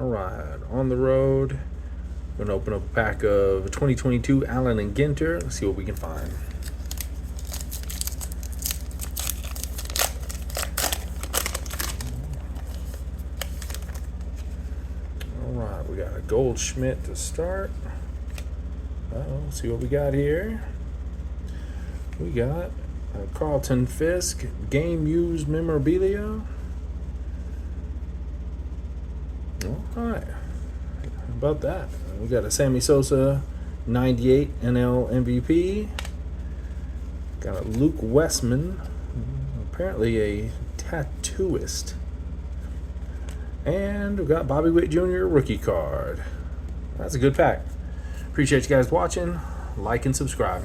All right, on the road. Going to open up a pack of 2022 Allen and Ginter. Let's see what we can find. All right, we got a Goldschmidt to start. Let's see what we got here. We got a Carlton Fisk game used memorabilia. All right. How about that? We got a Sammy Sosa 98 NL MVP. Got a Luke Westman, apparently a tattooist. And we've got Bobby Witt Jr. rookie card. That's a good pack. Appreciate you guys watching. Like and subscribe.